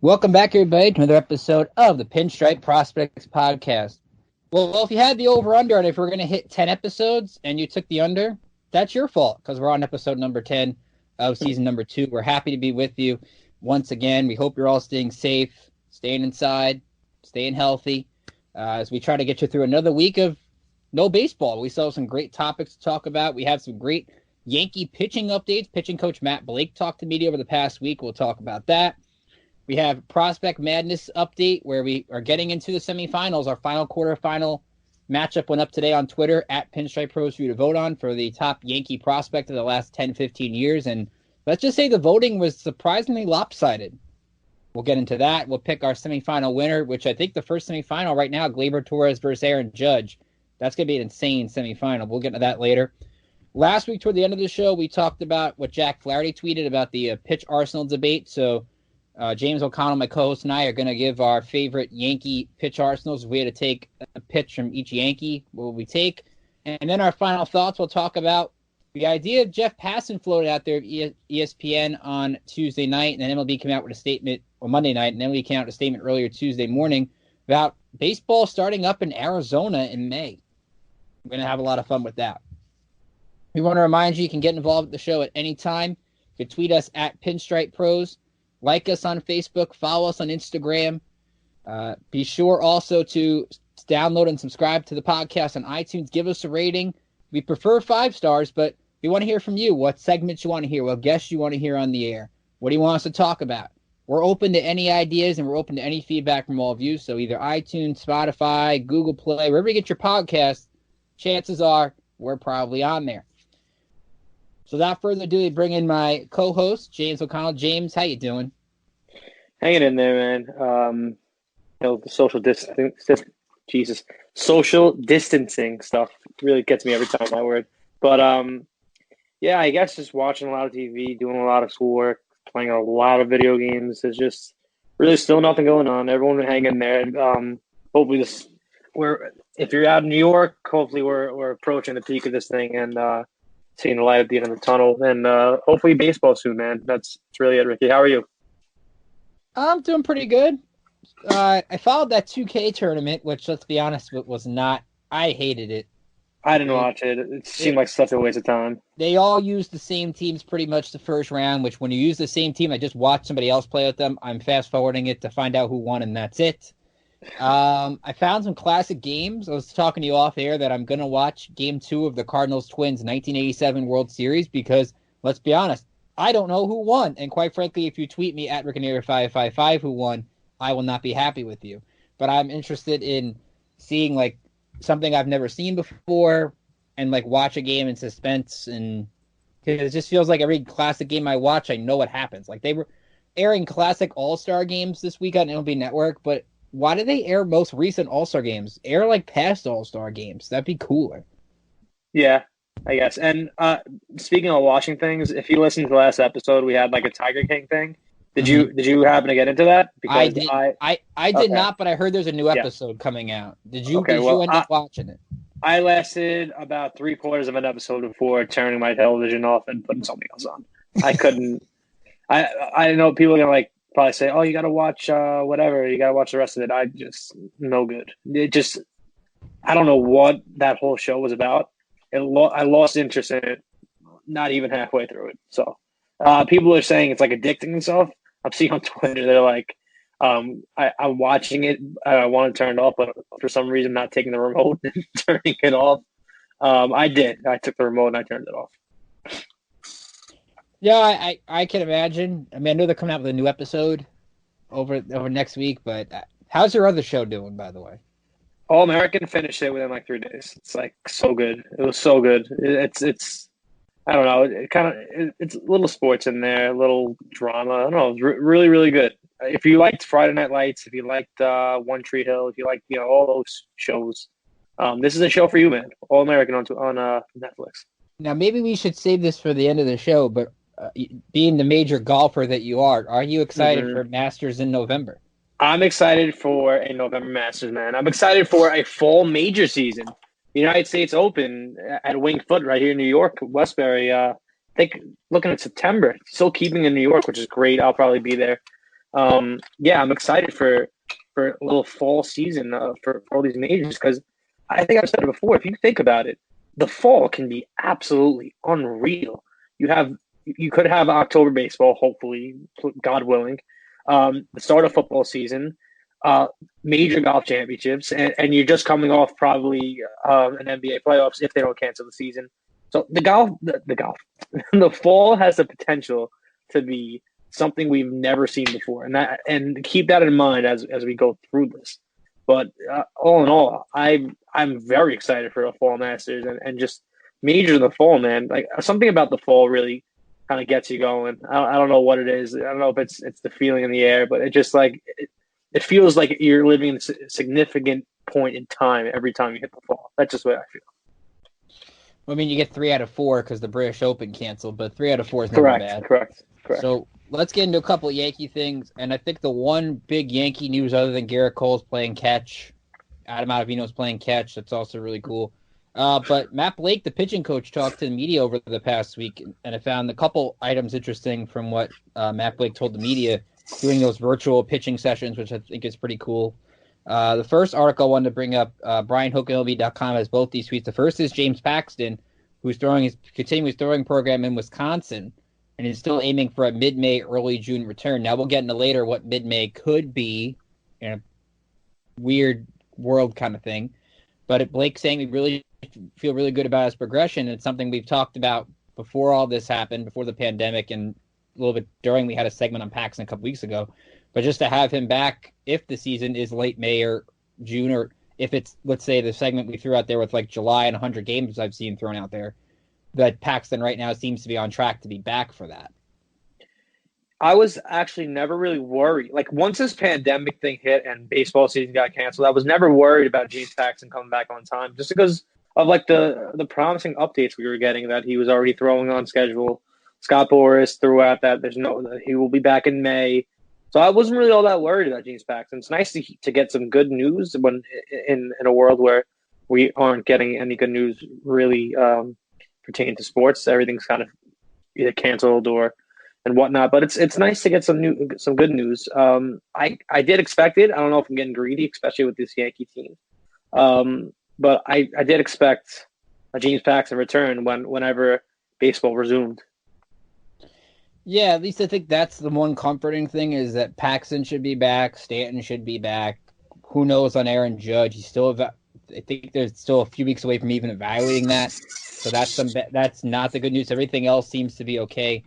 Welcome back, everybody, to another episode of the Pinstripe Prospects Podcast. Well, if you had the over-under, and if we're going to hit 10 episodes and you took the under, that's your fault because we're on episode number 10 of season number 2. We're happy to be with you once again. We hope you're all staying safe, staying inside, staying healthy as we try to get you through another week of no baseball. We still have some great topics to talk about. We have some great Yankee pitching updates. Pitching coach Matt Blake talked to media over the past week. We'll talk about that. We have Prospect Madness update where we are getting into the semifinals. Our final quarterfinal matchup went up today on Twitter at Pinstripe Pros for you to vote on for the top Yankee prospect of the last 10, 15 years. And let's just say the voting was surprisingly lopsided. We'll get into that. We'll pick our semifinal winner, which I think the first semifinal right now, Gleyber Torres versus Aaron Judge. That's going to be an insane semifinal. We'll get into that later. Last week, toward the end of the show, we talked about what Jack Flaherty tweeted about the pitch Arsenal debate. So James O'Connell, my co-host, and I are going to give our favorite Yankee pitch arsenals. If we had to take a pitch from each Yankee, what would we take? And then our final thoughts, we'll talk about the idea of Jeff Passan floated out there at ESPN on Tuesday night, and then MLB came out with a statement, or Monday night, and then MLB came out with a statement earlier Tuesday morning about baseball starting up in Arizona in May. We're going to have a lot of fun with that. We want to remind you can get involved with the show at any time. You can tweet us at Pinstripe Pros. Like us on Facebook, follow us on Instagram. Be sure also to download and subscribe to the podcast on iTunes. Give us a rating. We prefer 5 stars, but we want to hear from you. What segments you want to hear, what guests you want to hear on the air. What do you want us to talk about? We're open to any ideas, and we're open to any feedback from all of you. So either iTunes, Spotify, Google Play, wherever you get your podcasts, chances are we're probably on there. So without further ado, we bring in my co-host, James O'Connell. James, how you doing? Hanging in there, man. The social distancing stuff really gets me every time, that word. But yeah, I guess just watching a lot of TV, doing a lot of schoolwork, playing a lot of video games. There's just really still nothing going on. Everyone hanging in there. Hopefully if you're out in New York, hopefully we're approaching the peak of this thing and seeing the light at the end of the tunnel, and hopefully baseball soon, man. That's really it, Ricky. How are you? I'm doing pretty good. I followed that 2K tournament, which, let's be honest, was not. I hated it. I didn't watch it. It seemed like such a waste of time. They all used the same teams pretty much the first round, which when you use the same team, I just watch somebody else play with them. I'm fast-forwarding it to find out who won, and that's it. I found some classic games. I was talking to you off air that I'm going to watch Game 2 of the Cardinals-Twins 1987 World Series because, let's be honest, I don't know who won. And quite frankly, if you tweet me at Rickanator555 who won, I will not be happy with you. But I'm interested in seeing, like, something I've never seen before and, like, watch a game in suspense. And because it just feels like every classic game I watch, I know what happens. Like, they were airing classic All-Star games this week on MLB Network, but why do they air most recent All-Star games? Air, like, past All-Star games. That'd be cooler. Yeah, I guess. And speaking of watching things, if you listened to the last episode, we had, like, a Tiger King thing. Did you happen to get into that? Because I did not, but I heard there's a new episode coming out. Did you end up watching it? I lasted about 3/4 of an episode before turning my television off and putting something else on. I couldn't. I know people are gonna, like, probably say, "Oh, you got to watch whatever. You got to watch the rest of it." I just no good. It just I don't know what that whole show was about. I lost interest in it, not even halfway through it. So people are saying it's like addicting and stuff. I'm seeing on Twitter they're like, I'm watching it. I want to turn it off, but for some reason not taking the remote and turning it off. I did. I took the remote and I turned it off. Yeah, I can imagine. I mean, I know they're coming out with a new episode over next week, but how's your other show doing, by the way? All American finished it within like 3 days. It's like so good. It was so good. It's I don't know. It's a little sports in there, a little drama. I don't know. It's really, really good. If you liked Friday Night Lights, if you liked One Tree Hill, if you liked all those shows, this is a show for you, man. All American on Netflix. Now maybe we should save this for the end of the show, but being the major golfer that you are you excited for Masters in November? I'm excited for a November Masters, man. I'm excited for a fall major season. The United States Open at Winged Foot right here in New York, Westbury. I think looking at September. Still keeping in New York, which is great. I'll probably be there. Yeah, I'm excited for a little fall season for all these majors because I think I've said it before. If you think about it, the fall can be absolutely unreal. You could have October baseball, hopefully, God willing, the start of football season, uh, major golf championships, and you're just coming off probably an NBA playoffs if they don't cancel the season. So the golf, the fall has the potential to be something we've never seen before, and keep that in mind as we go through this. But all in all, I'm very excited for the fall Masters and just major in the fall, man. Like something about the fall really kind of gets you going. I don't know what it is. I don't know if it's the feeling in the air, but it just it feels like you're living a significant point in time every time you hit the fall. That's just what I feel. I mean, you get 3 out of 4 because the British Open canceled, but 3 out of 4 is never Correct, bad. correct. So let's get into a couple of Yankee things, and I think the one big Yankee news other than Garrett Cole's playing catch, Adam Ottavino's playing catch, that's also really cool. But Matt Blake, the pitching coach, talked to the media over the past week, and I found a couple items interesting from what Matt Blake told the media doing those virtual pitching sessions, which I think is pretty cool. The first article I wanted to bring up, BrianHookMLB.com has both these tweets. The first is James Paxton, who's continuing his throwing program in Wisconsin, and is still aiming for a mid-May, early June return. Now we'll get into later what mid-May could be in a weird world kind of thing. But Blake's saying we really feel really good about his progression. It's something we've talked about before all this happened, before the pandemic, and a little bit during. We had a segment on Paxton a couple weeks ago. But just to have him back if the season is late May or June, or if it's, let's say, the segment we threw out there with like July and 100 games I've seen thrown out there, that Paxton right now seems to be on track to be back for that. I was actually never really worried. Like once this pandemic thing hit and baseball season got canceled, I was never worried about James Paxton coming back on time, just because of like the promising updates we were getting that he was already throwing on schedule. Scott Boras threw out that he will be back in May. So I wasn't really all that worried about James Paxton. It's nice to get some good news when in a world where we aren't getting any good news really pertaining to sports. Everything's kind of either canceled or and whatnot. But it's nice to get some good news. I did expect it. I don't know if I'm getting greedy, especially with this Yankee team. But I did expect a James Paxton return whenever baseball resumed. Yeah, at least I think that's the one comforting thing is that Paxton should be back, Stanton should be back. Who knows on Aaron Judge? I think there's still a few weeks away from even evaluating that. So that's not the good news. Everything else seems to be okay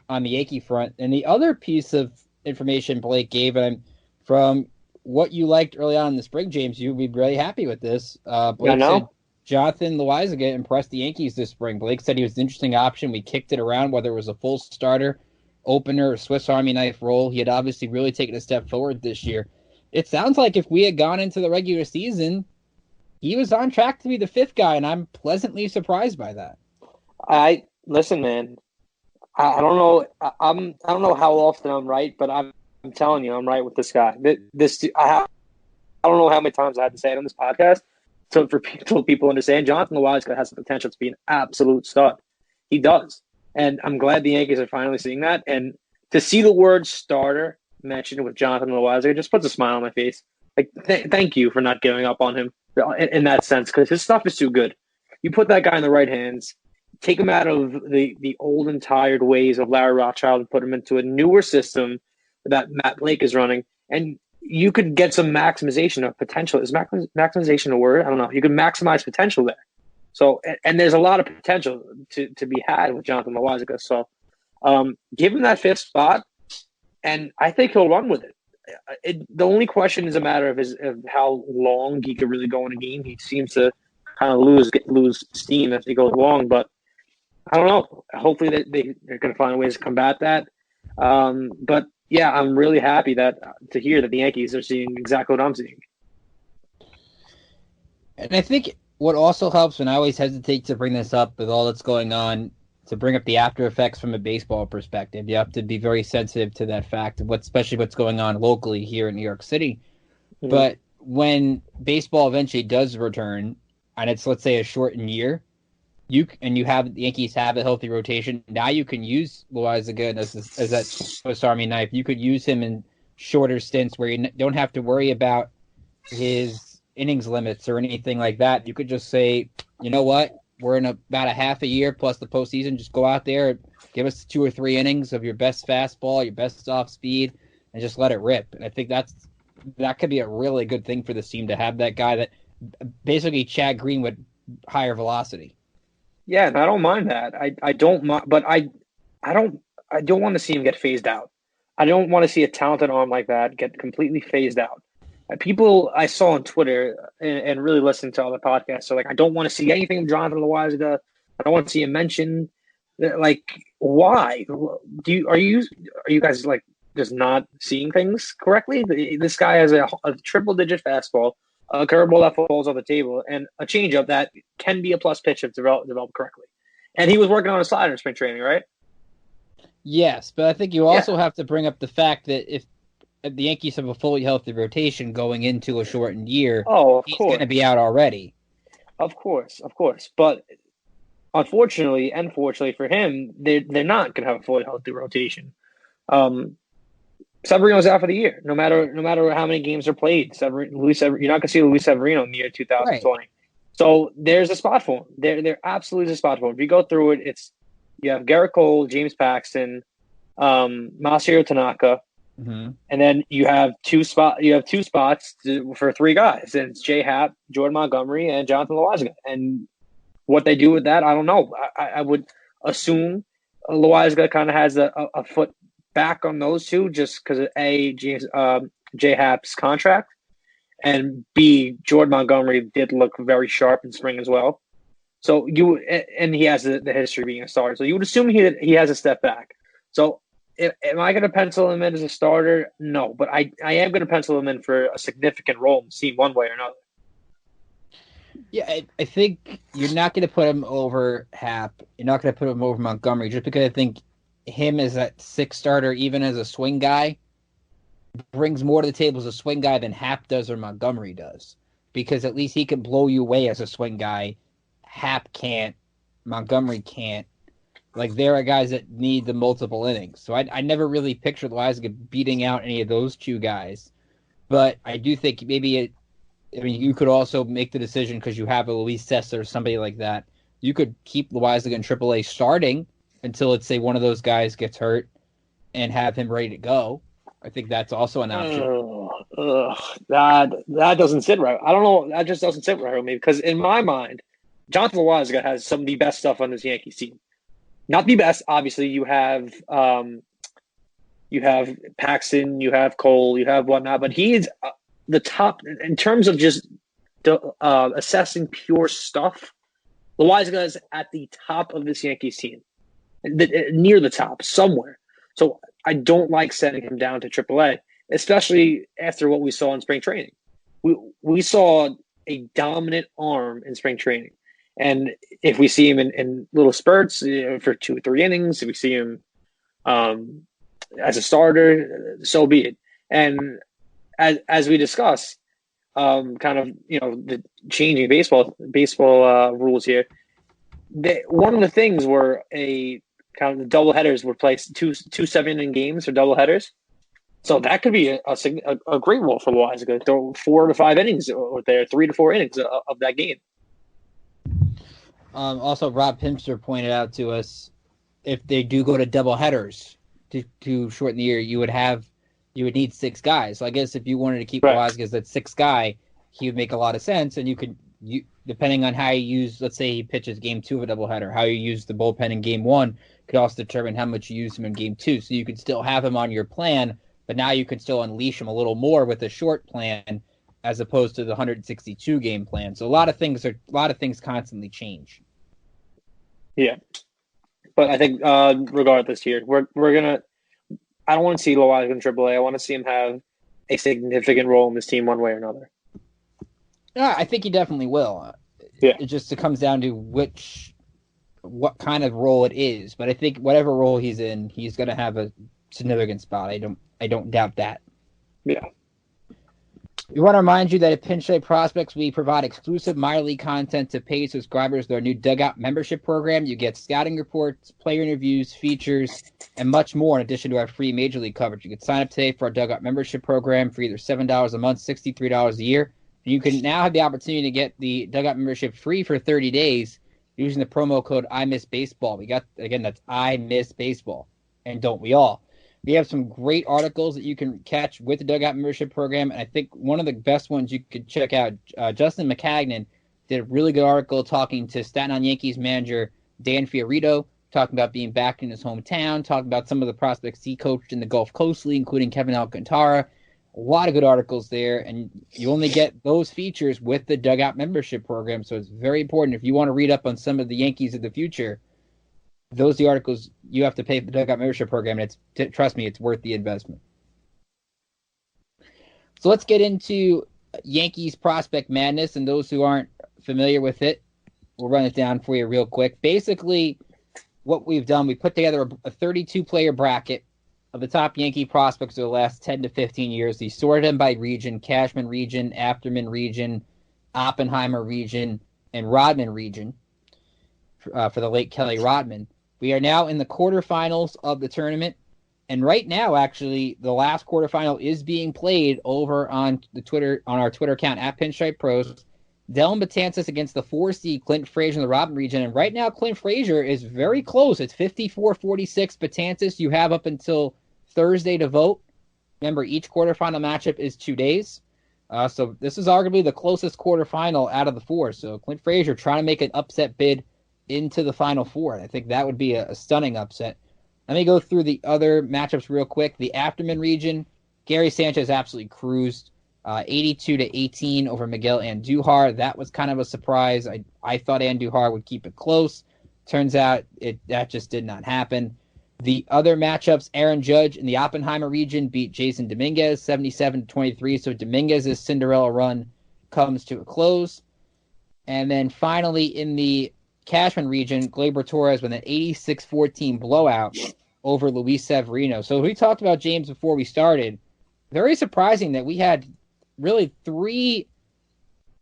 on the Yankee front. And the other piece of information Blake gave, and from what you liked early on in the spring, James, you'd be really happy with this. Blake said Jonathan Loaisiga impressed the Yankees this spring. Blake said he was an interesting option. We kicked it around, whether it was a full starter, opener, or Swiss Army knife role. He had obviously really taken a step forward this year. It sounds like if we had gone into the regular season, he was on track to be the fifth guy, and I'm pleasantly surprised by that. Listen, man. I don't know. I don't know how often I'm right, but I'm telling you, I'm right with this guy. I don't know how many times I had to say it on this podcast. So for people understand, Jonathan Loaisiga has the potential to be an absolute stud. He does, and I'm glad the Yankees are finally seeing that. And to see the word starter mentioned with Jonathan Loaisiga just puts a smile on my face. Like, thank you for not giving up on him in that sense, because his stuff is too good. You put that guy in the right hands, take him out of the old and tired ways of Larry Rothschild and put him into a newer system that Matt Blake is running, and you could get some maximization of potential. Is maximization a word? I don't know. You could maximize potential there. So, and there's a lot of potential to be had with Jonathan Loaisiga. So, give him that fifth spot, and I think he'll run with it. The only question is a matter of how long he could really go in a game. He seems to kind of lose steam as he goes along, but I don't know. Hopefully they're going to find ways to combat that. But yeah, I'm really happy to hear that the Yankees are seeing exactly what I'm seeing. And I think what also helps, and I always hesitate to bring this up with all that's going on, to bring up the after effects from a baseball perspective. You have to be very sensitive to that fact, especially what's going on locally here in New York City. Mm-hmm. But when baseball eventually does return, and it's, let's say, a shortened year, the Yankees have a healthy rotation. Now you can use Loaisiga as that Swiss Army knife. You could use him in shorter stints where you don't have to worry about his innings limits or anything like that. You could just say, you know what, we're in about a half a year plus the postseason. Just go out there, give us 2 or 3 innings of your best fastball, your best off speed, and just let it rip. And I think that could be a really good thing for this team to have that guy that basically Chad Green with higher velocity. Yeah, and I don't mind that. I don't mind, but I don't want to see him get phased out. I don't want to see a talented arm like that get completely phased out. People I saw on Twitter and really listened to other podcasts, so like I don't want to see anything of Jonathan Loaizaga. I don't want to see him mentioned. Like, why? Are you guys like just not seeing things correctly? This guy has a triple-digit fastball, a curveball that falls on the table, and a changeup that can be a plus pitch if developed correctly. And he was working on a slider in spring training, right? Yes, but I think you also have to bring up the fact that if the Yankees have a fully healthy rotation going into a shortened year, he's going to be out already. Of course. But unfortunately and fortunately for him, they're not going to have a fully healthy rotation. Severino's out for the year, no matter how many games are played. You're not going to see Luis Severino in the year 2020. Right. So there's a spot for him. There absolutely is a spot for him. If you go through it, you have Garrett Cole, James Paxton, Masahiro Tanaka, and then you have two spots for 3 guys. And it's Jay Happ, Jordan Montgomery, and Jonathan Loaizaga. And what they do with that, I don't know. I would assume Loaizaga kind of has a foot back on those two just because of Jay Happ's contract, and B, Jordan Montgomery did look very sharp in spring as well. So and he has the history of being a starter. So you would assume he has a step back. So am I going to pencil him in as a starter? No, but I am going to pencil him in for a significant role in the team one way or another. Yeah, I think you're not going to put him over Happ. You're not going to put him over Montgomery just because I think him as that 6th starter, even as a swing guy, brings more to the table as a swing guy than Happ does or Montgomery does. Because at least he can blow you away as a swing guy. Happ can't. Montgomery can't. Like, there are guys that need the multiple innings. So I never really pictured Loaizaga beating out any of those 2 guys. But I do think maybe you could also make the decision because you have a Luis Cessa or somebody like that. You could keep Loaizaga in AAA starting until, let's say, one of those guys gets hurt and have him ready to go. I think that's also an option. That doesn't sit right. I don't know. That just doesn't sit right with me because in my mind, Jonathan Loaizaga has some of the best stuff on this Yankees team. Not the best, obviously. You have Paxton, you have Cole, you have whatnot, but he's the top in terms of just assessing pure stuff. Loaizaga is at the top of this Yankees team. Near the top, somewhere. So I don't like setting him down to AAA, especially after what we saw in spring training. We saw a dominant arm in spring training. And if we see him in little spurts for 2 or 3 innings, if we see him as a starter, so be it. And as we discussed, kind of, the changing baseball rules here, one of the things were kind of the double headers were placed 2 7-inning games for double headers. So that could be a great role for Loaizaga. Throw 4 to 5 innings or 3 to 4 innings of that game. Also, Rob Pimster pointed out to us if they do go to double headers to shorten the year, you would need 6 guys. So I guess if you wanted to keep Loaizaga as that 6th guy, he would make a lot of sense. And you depending on how you use, let's say he pitches game 2 of a doubleheader, how you use the bullpen in game 1 could also determine how much you use him in game 2. So you could still have him on your plan, but now you can still unleash him a little more with a short plan as opposed to the 162 game plan. So a lot of things constantly change. Yeah, but I think regardless here, we're gonna. I don't want to see Loaizaga in AAA. I want to see him have a significant role in this team one way or another. Yeah, I think he definitely will. Yeah, it comes down to what kind of role it is. But I think whatever role he's in, he's going to have a significant spot. I don't doubt that. Yeah. We want to remind you that at Pinstripe Prospects, we provide exclusive minor league content to paid subscribers to our new Dugout membership program. You get scouting reports, player interviews, features, and much more in addition to our free major league coverage. You can sign up today for our Dugout membership program for either $7 a month, $63 a year. You can now have the opportunity to get the Dugout membership free for 30 days using the promo code I Miss Baseball. We got, again, that's I Miss Baseball. And don't we all? We have some great articles that you can catch with the Dugout membership program. And I think one of the best ones you could check out, Justin McCagnon did a really good article talking to Staten Island Yankees manager Dan Fiorito, talking about being back in his hometown, talking about some of the prospects he coached in the Gulf Coast League, including Kevin Alcantara. A lot of good articles there, and you only get those features with the Dugout membership program. So it's very important if you want to read up on some of the Yankees of the future. Those are the articles you have to pay for the Dugout membership program, and trust me, it's worth the investment. So let's get into Yankees Prospect Madness, and those who aren't familiar with it, we'll run it down for you real quick. Basically, what we've done, we put together a 32-player bracket of the top Yankee prospects of the last 10 to 15 years. We sorted them by region: Cashman region, Afterman region, Oppenheimer region, and Rodman region for the late Kelly Rodman. We are now in the quarterfinals of the tournament. And right now, actually, the last quarterfinal is being played over on our Twitter account at Pinstripe Pros. Dylan Betances against the 4 seed Clint Frazier in the Rodman region. And right now, Clint Frazier is very close. It's 54-46 Betances. You have up until Thursday to vote. Remember, each quarterfinal matchup is 2 days. So this is arguably the closest quarterfinal out of the 4. So Clint Frazier trying to make an upset bid into the Final Four. I think that would be a stunning upset. Let me go through the other matchups real quick. The Afterman region, Gary Sanchez absolutely cruised. 82-18 over Miguel Andujar. That was kind of a surprise. I thought Andujar would keep it close. Turns out that just did not happen. The other matchups, Aaron Judge in the Oppenheimer region beat Jason Dominguez 77-23. So Dominguez's Cinderella run comes to a close. And then finally in the Cashman region, Gleyber Torres with an 86-14 blowout over Luis Severino. So we talked about James before we started. Very surprising that we had really 3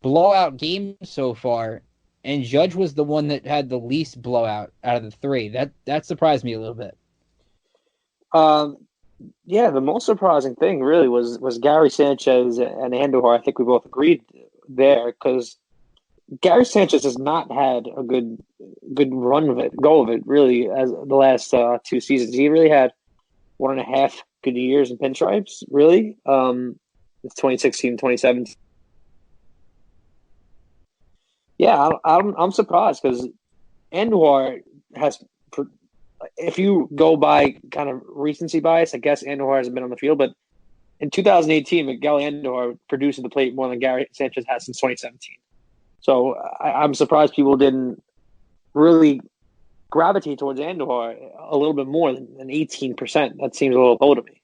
blowout games so far, and Judge was the one that had the least blowout out of the 3. That surprised me a little bit. Yeah, the most surprising thing really was Gary Sanchez and Andujar. I think we both agreed there because Gary Sanchez has not had a good run of it, go of it, really, as the last 2 seasons. He really had 1.5 good years in pinstripes, really. It's 2016, 2017. Yeah, I'm surprised because Andujar has, if you go by kind of recency bias, I guess Andujar hasn't been on the field, but in 2018, Miguel Andujar produced at the plate more than Gary Sanchez has since 2017. So I'm surprised people didn't really gravitate towards Andujar a little bit more than 18%. That seems a little low to me.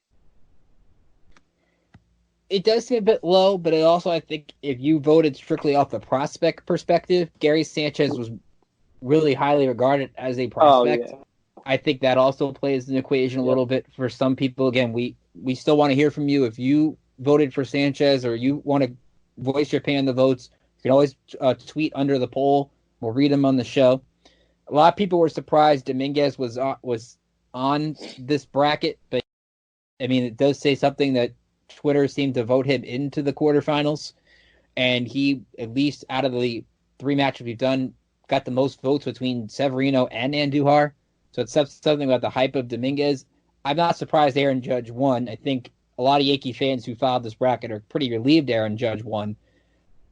It does seem a bit low, but it also, I think, if you voted strictly off the prospect perspective, Gary Sanchez was really highly regarded as a prospect. Oh, yeah. I think that also plays an equation a little bit for some people. Again, we still want to hear from you. If you voted for Sanchez or you want to voice your opinion on the votes, you can always tweet under the poll. We'll read them on the show. A lot of people were surprised Dominguez was on this bracket, but I mean, it does say something that Twitter seemed to vote him into the quarterfinals, and he, at least out of the 3 matches we've done, got the most votes between Severino and Andujar. So it's something about the hype of Dominguez. I'm not surprised Aaron Judge won. I think a lot of Yankee fans who followed this bracket are pretty relieved Aaron Judge won.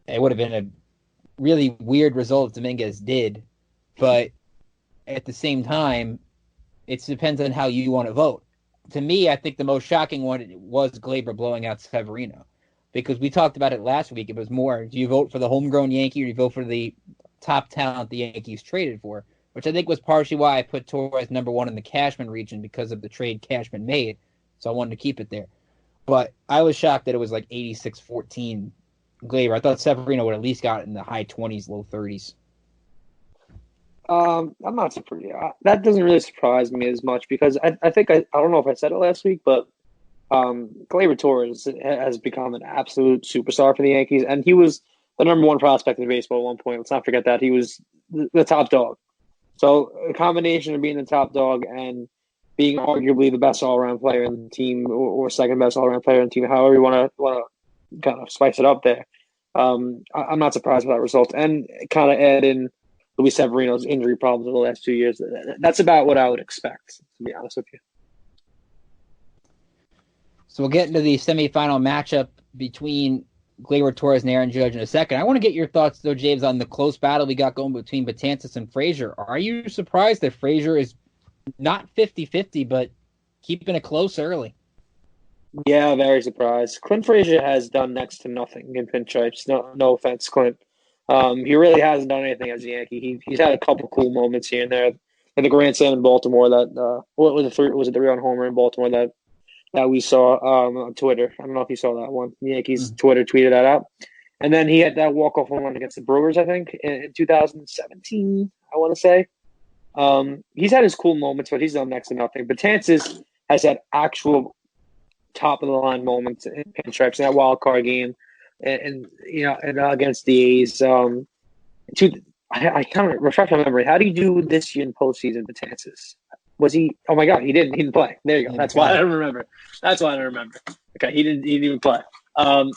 It would have been a really weird result if Dominguez did, but at the same time, it depends on how you want to vote. To me, I think the most shocking one was Gleyber blowing out Severino, because we talked about it last week. It was more, do you vote for the homegrown Yankee or do you vote for the top talent the Yankees traded for, which I think was partially why I put Torres number 1 in the Cashman region because of the trade Cashman made, so I wanted to keep it there. But I was shocked that it was like 86-14 Gleyber. I thought Severino would at least got in the high 20s, low 30s. I'm not surprised. That doesn't really surprise me as much because I think I don't know if I said it last week, but Gleyber Torres has become an absolute superstar for the Yankees, and he was the number one prospect in baseball at one point. Let's not forget that. He was the top dog. So a combination of being the top dog and being arguably the best all-around player in the team, or second best all-around player in the team, however you want to kind of spice it up there. I'm not surprised by that result, and kind of add in Luis Severino's injury problems over the last 2 years. That's about what I would expect, to be honest with you. So we'll get into the semifinal matchup between Gleyber Torres and Aaron Judge in a second. I want to get your thoughts, though, James, on the close battle we got going between Betances and Frazier. Are you surprised that Frazier is not 50-50, but keeping it close early? Yeah, very surprised. Clint Frazier has done next to nothing in pinstripes. No offense, Clint. He really hasn't done anything as a Yankee. He's had a couple cool moments here and there. In the Grand Slam in Baltimore, that what was it the 3-run homer in Baltimore that we saw on Twitter. I don't know if you saw that one. The Yankees Twitter tweeted that out. And then he had that walk-off home run against the Brewers, I think, in 2017, I want to say. He's had his cool moments, but he's done next to nothing. Betances has had actual top-of-the-line moments in pinstripes in that wild card game and against the A's. I kind of refresh my memory. How do you do this year in postseason, Betances? Was he? Oh my God, he didn't play. There you go. That's why I don't remember. Okay, he didn't even play. I'm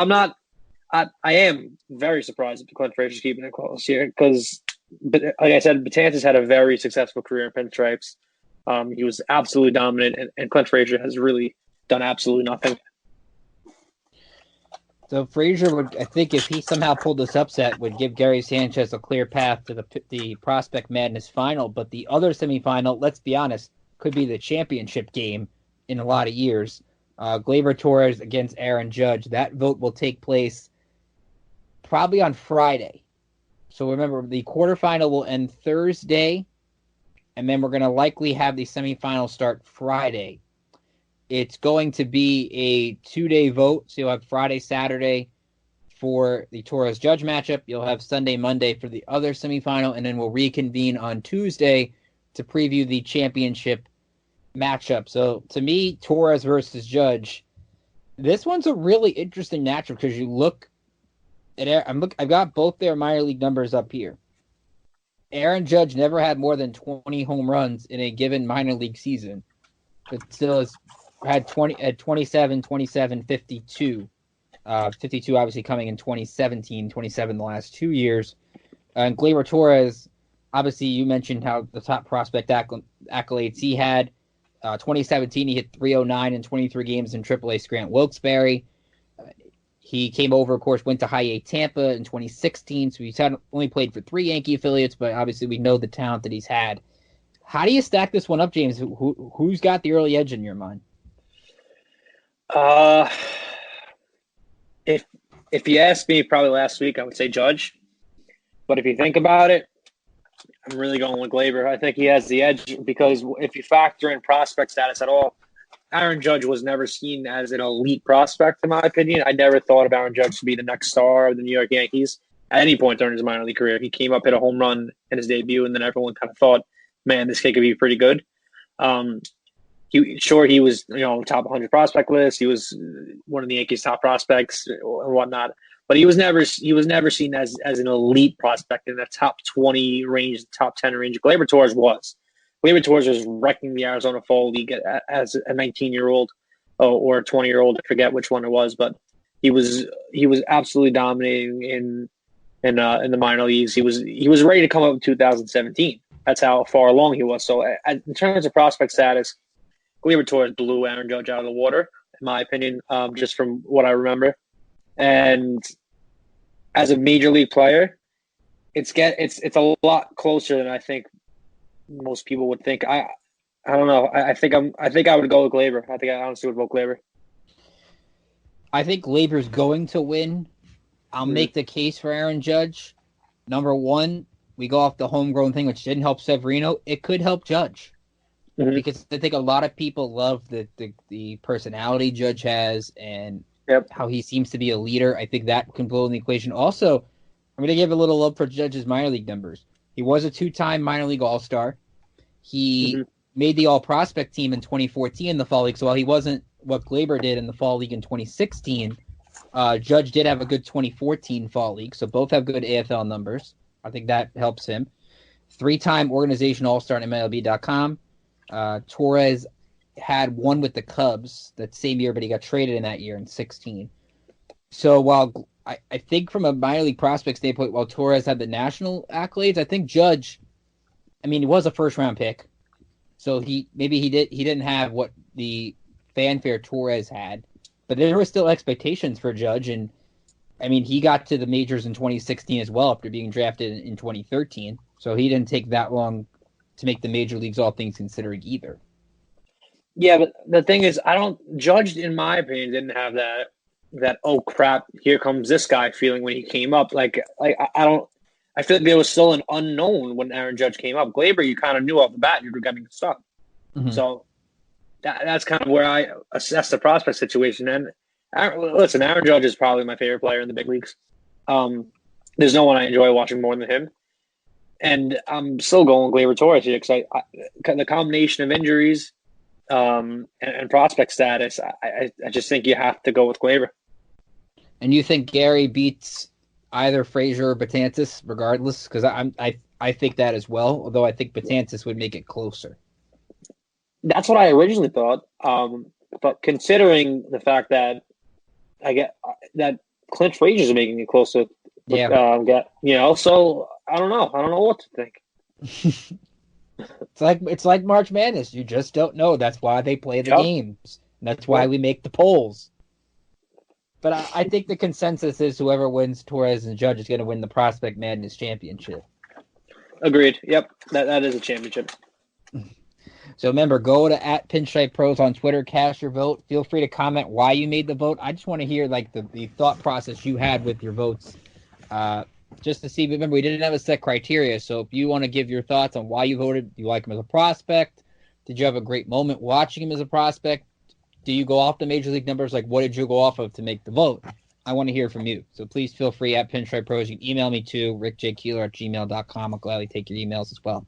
not. I am very surprised that Clint Frazier's keeping it close here because, like I said, Betances had a very successful career in pinstripes. He was absolutely dominant, and Clint Frazier has really done absolutely nothing. So Frazier would, I think, if he somehow pulled this upset, would give Gary Sanchez a clear path to the Prospect Madness final. But the other semifinal, let's be honest, could be the championship game in a lot of years. Gleyber Torres against Aaron Judge. That vote will take place probably on Friday. So remember, the quarterfinal will end Thursday, and then we're going to likely have the semifinal start Friday. It's going to be a 2-day vote, so you'll have Friday, Saturday for the Torres-Judge matchup. You'll have Sunday, Monday for the other semifinal, and then we'll reconvene on Tuesday to preview the championship matchup. So, to me, Torres versus Judge, this one's a really interesting matchup because you look at I've got both their minor league numbers up here. Aaron Judge never had more than 20 home runs in a given minor league season, but still has had 27, 52. 52 obviously coming in 2017, 27 the last 2 years. And Gleyber Torres, obviously you mentioned how the top prospect accolades he had. 2017, he hit 309 in 23 games in AAA Scranton Wilkes-Barre. He came over, of course, went to High A Tampa in 2016, so he's only played for 3 Yankee affiliates, but obviously we know the talent that he's had. How do you stack this one up, James? Who's got the early edge in your mind? If you asked me probably last week, I would say Judge. But if you think about it, I'm really going with Gleyber. I think he has the edge because if you factor in prospect status at all, Aaron Judge was never seen as an elite prospect, in my opinion. I never thought of Aaron Judge to be the next star of the New York Yankees at any point during his minor league career. He came up, hit a home run in his debut, and then everyone kind of thought, man, this kid could be pretty good. He was, top 100 prospect list. He was one of the Yankees' top prospects and whatnot. But he was never seen as an elite prospect in the top 20 range, top 10 range. Gleyber Torres was. Gleyber Torres was wrecking the Arizona Fall League as a 19-year-old or a 20-year-old. I forget which one it was, but he was absolutely dominating in the minor leagues. He was ready to come up in 2017. That's how far along he was. So in terms of prospect status, Gleyber Torres blew Aaron Judge out of the water, in my opinion, just from what I remember. And as a major league player, it's a lot closer than I think most people would think. I don't know. I think I would go with Gleyber. I think I honestly would vote Gleyber. I think Gleyber's going to win. I'll make the case for Aaron Judge. Number one, we go off the homegrown thing, which didn't help Severino. It could help Judge. Because I think a lot of people love the personality Judge has and how he seems to be a leader. I think that can blow in the equation. Also, I'm going to give a little love for Judge's minor league numbers. He was a 2-time minor league All-Star. He made the all-prospect team in 2014 in the fall league. So while he wasn't what Glaber did in the fall league in 2016, Judge did have a good 2014 fall league. So both have good AFL numbers. I think that helps him. 3-time organization all-star at MLB.com. Torres had one with the Cubs that same year, but he got traded in that year in 16. So while I think from a minor league prospect standpoint, while Torres had the national accolades, I think Judge, I mean, he was a first-round pick. So he didn't have what the fanfare Torres had, but there were still expectations for Judge, and I mean he got to the majors in 2016 as well after being drafted in 2013. So he didn't take that long to make the major leagues, all things considering, either. Yeah, but the thing is, Judge, in my opinion, didn't have that oh crap, here comes this guy feeling when he came up. I feel like there was still an unknown when Aaron Judge came up. Glaber, you kind of knew off the bat you were getting stuck. Mm-hmm. So that's kind of where I assess the prospect situation. And Aaron Judge is probably my favorite player in the big leagues. There's no one I enjoy watching more than him. And I'm still going Glaber Torres here because the combination of injuries and prospect status, I just think you have to go with Glaber. And you think Gary beats either Frazier or Betances, regardless? Because I think that as well, although I think Betances would make it closer. That's what I originally thought. But considering the fact that that Clint Frazier's making it closer, so I don't know. I don't know what to think. It's like March Madness. You just don't know. That's why they play the games. That's why we make the polls. But I think the consensus is whoever wins Torres and Judge is going to win the Prospect Madness championship. Agreed. Yep, that is a championship. So remember, go to @PinstripePros on Twitter, cast your vote. Feel free to comment why you made the vote. I just want to hear the thought process you had with your votes, just to see. Remember, we didn't have a set criteria, so if you want to give your thoughts on why you voted, do you like him as a prospect? Did you have a great moment watching him as a prospect? Do you go off the major league numbers? Like, what did you go off of to make the vote? I want to hear from you. So please feel free @PinstripePros. You can email me too, rickjkeeler@gmail.com. I'll gladly take your emails as well.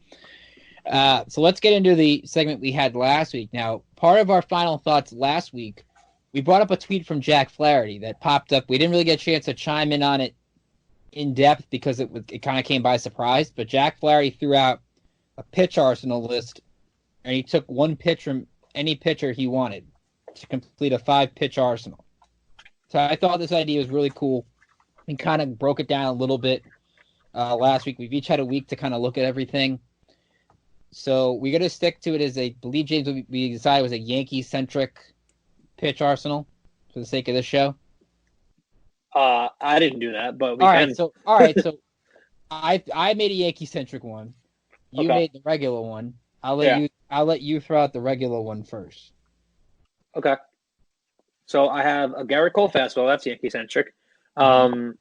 So let's get into the segment we had last week. Now, part of our final thoughts last week, we brought up a tweet from Jack Flaherty that popped up. We didn't really get a chance to chime in on it in depth because it kind of came by surprise. But Jack Flaherty threw out a pitch arsenal list, and he took one pitch from any pitcher he wanted to complete a 5-pitch arsenal. So I thought this idea was really cool and kind of broke it down a little bit last week. We've each had a week to kind of look at everything. So we're going to stick to it as I believe, James, we decided was a Yankee-centric pitch arsenal for the sake of this show. I didn't do that, but we all can. Right, so I made a Yankee-centric one. You made the regular one. I'll let you throw out the regular one first. Okay. So I have a Garrett Cole fastball. That's Yankee-centric. A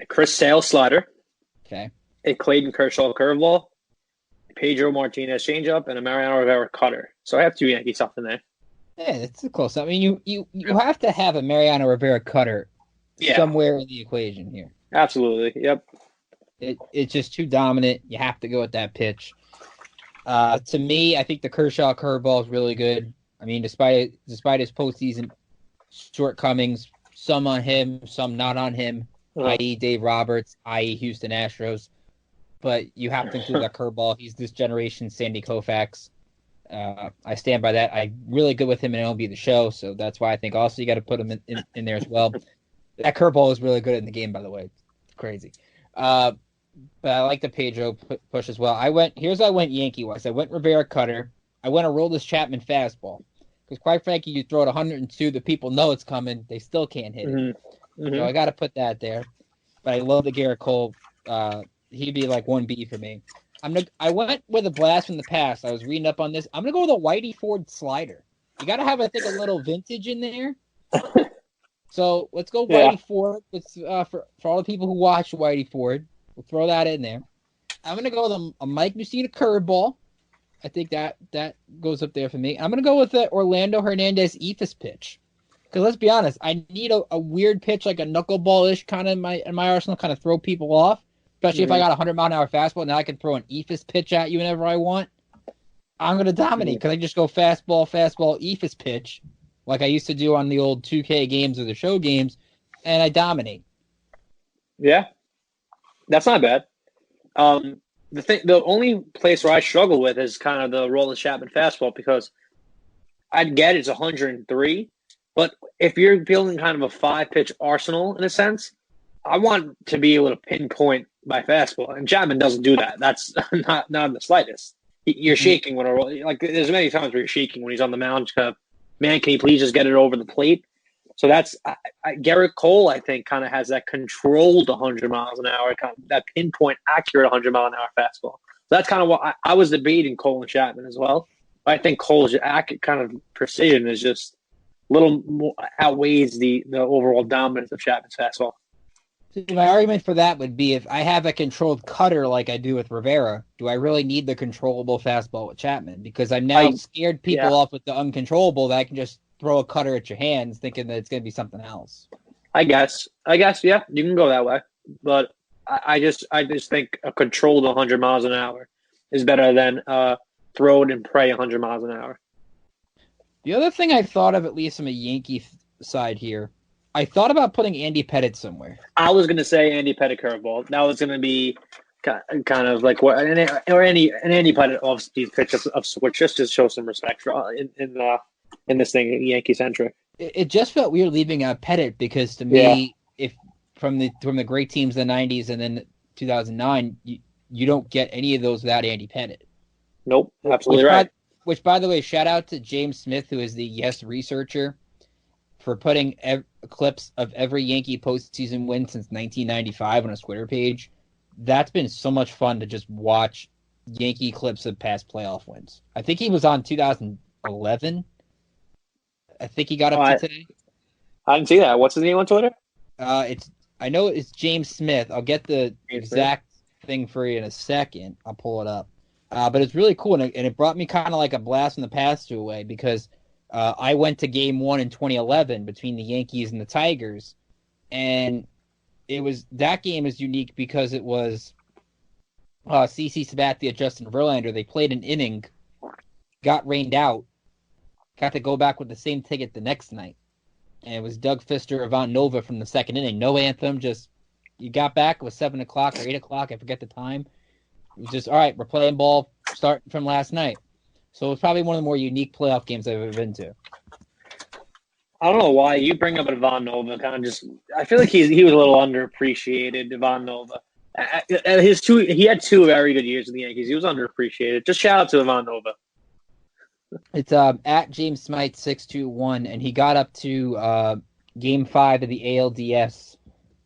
Chris Sale slider. Okay. A Clayton Kershaw curveball. Pedro Martinez changeup, and a Mariano Rivera cutter. So I have 2 Yankee stuff in there. Yeah, it's close. I mean, you have to have a Mariano Rivera cutter somewhere in the equation here. Absolutely. Yep. It's just too dominant. You have to go with that pitch. To me, I think the Kershaw curveball is really good. I mean, despite his postseason shortcomings, some on him, some not on him, i.e. Dave Roberts, i.e. Houston Astros. But you have to include that curveball. He's this generation's Sandy Koufax. I stand by that. I'm really good with him in MLB The Show, so that's why I think also you got to put him in there as well. That curveball is really good in the game, by the way. It's crazy. But I like the Pedro push as well. I went Yankee-wise. I went Rivera cutter. I went Aroldis Chapman fastball. Because quite frankly, you throw it 102, the people know it's coming. They still can't hit it. Mm-hmm. So I got to put that there. But I love the Garrett Cole. He'd be like 1B for me. I went with a blast from the past. I was reading up on this. I'm going to go with a Whitey Ford slider. You got to have, I think, a little vintage in there. So let's go Whitey Ford. It's, for all the people who watch Whitey Ford, we'll throw that in there. I'm going to go with a Mike Mussina curveball. I think that goes up there for me. I'm going to go with the Orlando Hernandez eephus pitch. Because let's be honest, I need a weird pitch, like a knuckleball-ish kind of in my arsenal, kind of throw people off. Especially if I got a 100-mile-an-hour fastball, now I can throw an eephus pitch at you whenever I want. I'm going to dominate because I just go fastball, eephus pitch, like I used to do on the old 2K games or the show games, and I dominate. Yeah, that's not bad. The only place where I struggle with is kind of the Roland Chapman fastball because I'd get it's 103, but if you're building kind of a 5 pitch arsenal in a sense, I want to be able to pinpoint my fastball, and Chapman doesn't do that. That's not in the slightest. You're shaking when like there's many times where you're shaking when he's on the mound. Man, can you please just get it over the plate? So that's Garrett Cole. I think kind of has that controlled 100 miles an hour, kind of that pinpoint accurate 100-mile-an-hour fastball. So that's kind of what I was debating Cole and Chapman as well. I think Cole's kind of precision is just a little more outweighs the overall dominance of Chapman's fastball. My argument for that would be if I have a controlled cutter like I do with Rivera, do I really need the controllable fastball with Chapman? Because I'm now scared people off with the uncontrollable that I can just throw a cutter at your hands thinking that it's going to be something else. I guess, yeah, you can go that way. But I just think a controlled 100 miles an hour is better than throw it and pray 100 miles an hour. The other thing I thought of, at least from a Yankee side here, I thought about putting Andy Pettitte somewhere. I was going to say Andy Pettitte curveball. That was going to be kind of like what, or Andy Pettitte off the pitch of switch just to show some respect for in this thing, Yankee centric. It just felt weird leaving out Pettitte because to me, if from the great teams in the '90s and then 2009, you don't get any of those without Andy Pettitte. Nope, absolutely right. Which, by the way, shout out to James Smith, who is the Yes researcher, for putting clips of every Yankee postseason win since 1995 on his Twitter page. That's been so much fun to just watch Yankee clips of past playoff wins. I think he was on 2011. I think he got up to today. I didn't see that. What's his name on Twitter? I know it's James Smith. I'll get the exact thing for you in a second. I'll pull it up. But it's really cool, and it brought me kind of like a blast from the past away because I went to Game 1 in 2011 between the Yankees and the Tigers, and that game is unique because it was CC Sabathia, Justin Verlander. They played an inning, got rained out, got to go back with the same ticket the next night, and it was Doug Fister, Ivan Nova from the second inning. No anthem, just you got back. It was 7 o'clock or 8 o'clock. I forget the time. It was just, all right, we're playing ball starting from last night. So it's probably one of the more unique playoff games I've ever been to. I don't know why you bring up Ivan Nova. Kind of just, I feel like he was a little underappreciated. Ivan Nova, he had 2 very good years in the Yankees. He was underappreciated. Just shout out to Ivan Nova. It's at James Smite 621, and he got up to Game 5 of the ALDS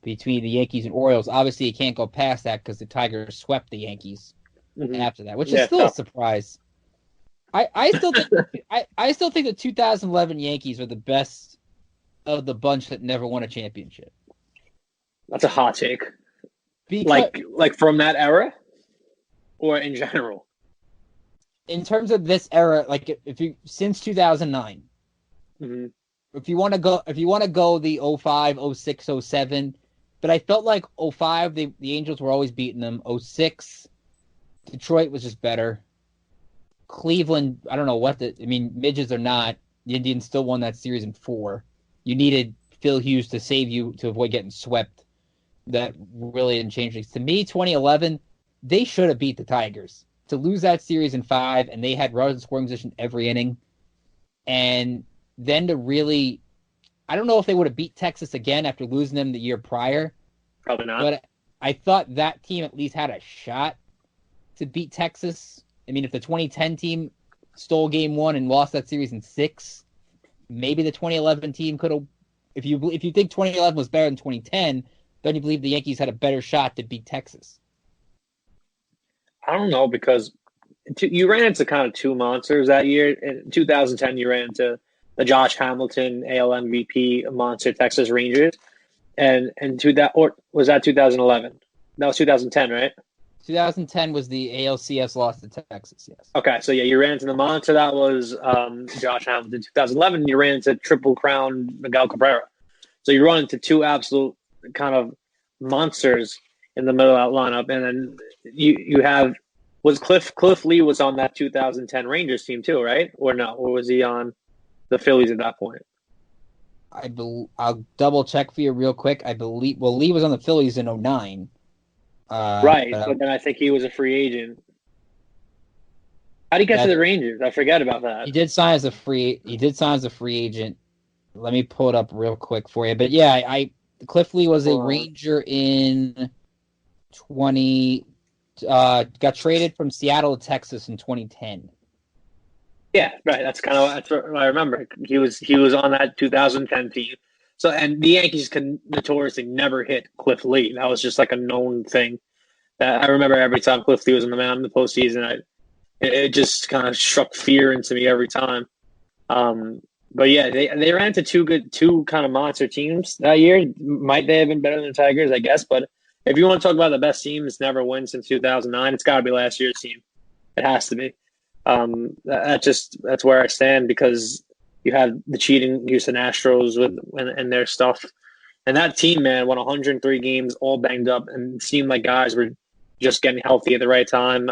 between the Yankees and Orioles. Obviously, he can't go past that because the Tigers swept the Yankees after that, which is still a surprise. I still think the 2011 Yankees are the best of the bunch that never won a championship. That's a hot take. Like from that era, or in general. In terms of this era, like since 2009, if you want to go the 05, 06, 07, but I felt like 05 the Angels were always beating them. 06, Detroit was just better. Cleveland, I don't know midgets or not, the Indians still won that series in 4. You needed Phil Hughes to save you to avoid getting swept. That really didn't change things. To me, 2011, they should have beat the Tigers. To lose that series in 5, and they had runners in scoring position every inning, and then to really, I don't know if they would have beat Texas again after losing them the year prior. Probably not. But I thought that team at least had a shot to beat Texas. I mean, if the 2010 team stole Game 1 and lost that series in 6, maybe the 2011 team could have. If you think 2011 was better than 2010, then you believe the Yankees had a better shot to beat Texas. I don't know, because you ran into kind of 2 monsters that year. In 2010, you ran into the Josh Hamilton AL MVP monster Texas Rangers, and was that 2011? That was 2010, right? 2010 was the ALCS loss to Texas, yes. Okay, so yeah, you ran into the monster that was Josh Hamilton. 2011, you ran into Triple Crown Miguel Cabrera. So you run into 2 absolute kind of monsters in the middle of that lineup, and then you have Was Cliff Lee was on that 2010 Rangers team too, right? Or no? Or was he on the Phillies at that point? I'll double check for you real quick. I believe Lee was on the Phillies in 09. Right, but then I think he was a free agent. How did he get to the Rangers? I forget about that. He did sign as a free agent. Let me pull it up real quick for you. But yeah, Cliff Lee was a Ranger in 20. Got traded from Seattle to Texas in 2010. Yeah, right. That's what I remember. He was on that 2010 team. So, and the Yankees could notoriously never hit Cliff Lee. That was just like a known thing. I remember every time Cliff Lee was on the mound in the postseason, it just kind of struck fear into me every time. But yeah, they ran into two kind of monster teams that year. Might they have been better than the Tigers, I guess. But if you want to talk about the best teams never win since 2009, it's got to be last year's team. It has to be. That's where I stand, because you have the cheating Houston Astros and their stuff, and that team, man, won 103 games, all banged up, and it seemed like guys were just getting healthy at the right time.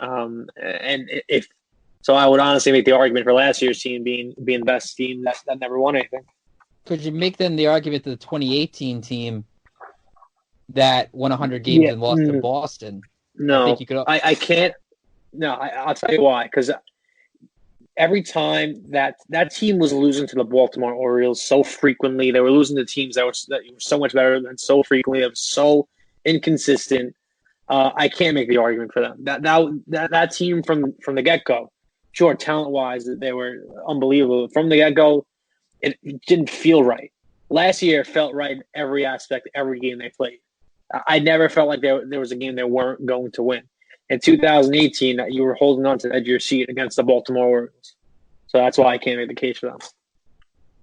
So, I would honestly make the argument for last year's team being the best team that never won anything. Could you make then the argument to the 2018 team that won 100 games and lost to Boston? No, I can't. No, I'll tell you why. Because every time that team was losing to the Baltimore Orioles so frequently, they were losing to teams that were so much better than so frequently. It was so inconsistent. I can't make the argument for them. That team from the get-go, sure, talent-wise, they were unbelievable. From the get-go, it didn't feel right. Last year, it felt right in every aspect, every game they played. I never felt like there was a game they weren't going to win. In 2018, you were holding on to the edge of your seat against the Baltimore Orioles. So that's why I can't make the case for them.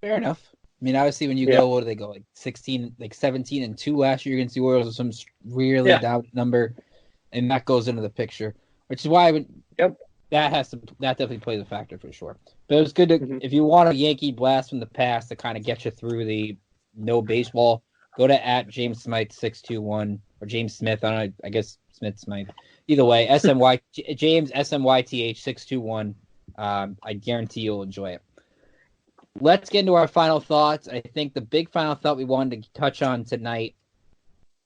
Fair enough. I mean, obviously, when you go, what do they go, like 17-2 last year against the Orioles, with some really down number, and that goes into the picture, which is why that definitely plays a factor for sure. But it was good to, if you want a Yankee blast from the past to kind of get you through the no baseball, go to @JamesSmythe621 or James Smith. I guess Smith Smythe. Either way, James SMYTH621. I guarantee you'll enjoy it. Let's get into our final thoughts. I think the big final thought we wanted to touch on tonight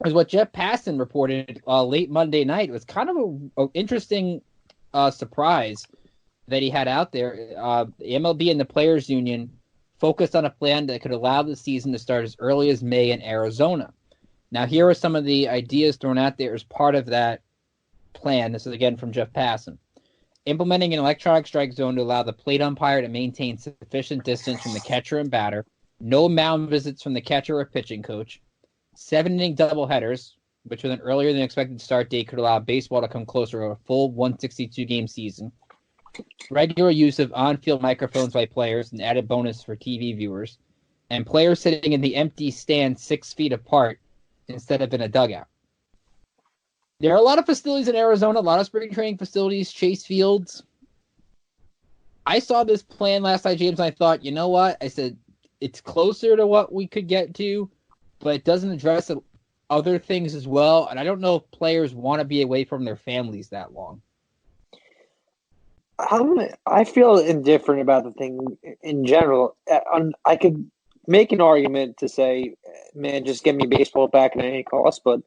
was what Jeff Passan reported late Monday night. It was kind of an interesting surprise that he had out there. The MLB and the Players Union focused on a plan that could allow the season to start as early as May in Arizona. Now, here are some of the ideas thrown out there as part of that plan. This is again from Jeff Passan. Implementing an electronic strike zone to allow the plate umpire to maintain sufficient distance from the catcher and batter. No mound visits from the catcher or pitching coach. 7-inning doubleheaders, which with an earlier than expected start date could allow baseball to come closer to a full 162-game season. Regular use of on-field microphones by players, an added bonus for TV viewers. And players sitting in the empty stand 6 feet apart instead of in a dugout. There are a lot of facilities in Arizona, a lot of spring training facilities, Chase Fields. I saw this plan last night, James, and I thought, you know what? I said, it's closer to what we could get to, but it doesn't address other things as well. And I don't know if players want to be away from their families that long. I feel indifferent about the thing in general. I could make an argument to say, man, just get me baseball back at any cost, but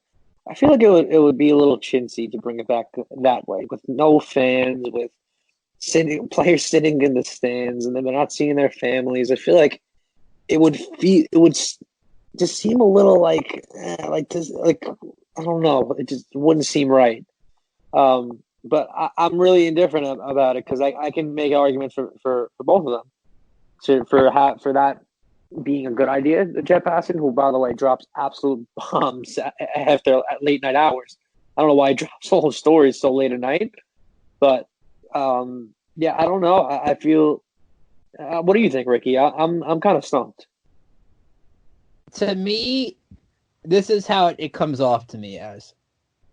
I feel like it would be a little chintzy to bring it back that way, with no fans, with players sitting in the stands, and then they're not seeing their families. I feel like it would just seem a little like I don't know. It just wouldn't seem right. But I'm really indifferent about it, because I can make arguments for both of them. For that being a good idea, Jeff Passan, who, by the way, drops absolute bombs at late night hours. I don't know why he drops all his stories so late at night, but I don't know. I feel. What do you think, Ricky? I'm kind of stumped. To me, this is how it comes off to me as